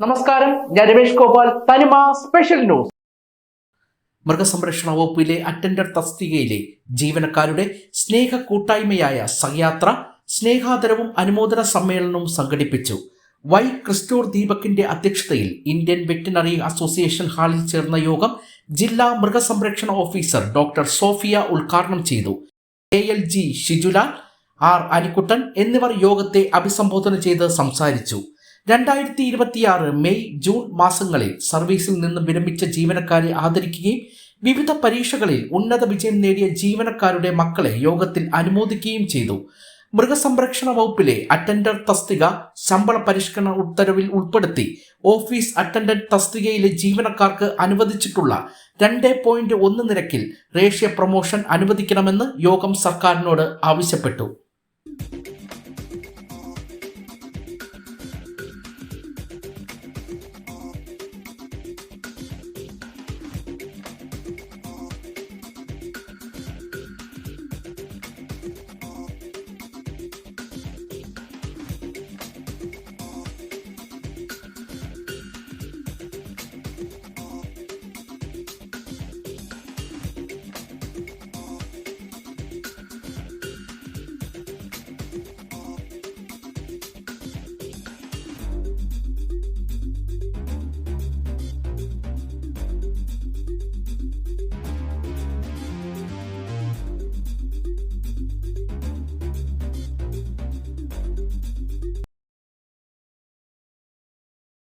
നമസ്കാരം, ഞാൻ രമേഷ് ഗോപാൽ. തനിമ സ്പെഷ്യൽ ന്യൂസ്. മൃഗസംരക്ഷണ വകുപ്പിലെ അറ്റൻഡർ തസ്തികയിലെ ജീവനക്കാരുടെ സ്നേഹ കൂട്ടായ്മയായ സഹയാത്ര സ്നേഹാദരവും അനുമോദന സമ്മേളനവും സംഘടിപ്പിച്ചു. വൈ ക്രിസ്റ്റോർ ദീപകിന്റെ അധ്യക്ഷതയിൽ ഇന്ത്യൻ വെറ്റിനറി അസോസിയേഷൻ ഹാളിൽ ചേർന്ന യോഗം ജില്ലാ മൃഗസംരക്ഷണ ഓഫീസർ ഡോക്ടർ സോഫിയ ഉദ്ഘാടനം ചെയ്തു. ALG ഷിജുലാൽ, R അനിക്കുട്ടൻ എന്നിവർ യോഗത്തെ അഭിസംബോധന ചെയ്ത് സംസാരിച്ചു. 2026 മെയ് ജൂൺ മാസങ്ങളിൽ സർവീസിൽ നിന്ന് വിരമിച്ച ജീവനക്കാരെ ആദരിക്കുകയും വിവിധ പരീക്ഷകളിൽ ഉന്നത വിജയം നേടിയ ജീവനക്കാരുടെ മക്കളെ യോഗത്തിൽ അനുമോദിക്കുകയും ചെയ്തു. മൃഗസംരക്ഷണ വകുപ്പിലെ അറ്റൻഡർ തസ്തിക ശമ്പള പരിഷ്കരണ ഉത്തരവിൽ ഉൾപ്പെടുത്തി ഓഫീസ് അറ്റൻഡന്റ് തസ്തികയിലെ ജീവനക്കാർക്ക് അനുവദിച്ചിട്ടുള്ള 2.1 നിരക്കിൽ റേഷ്യ പ്രൊമോഷൻ അനുവദിക്കണമെന്ന് യോഗം സർക്കാരിനോട് ആവശ്യപ്പെട്ടു.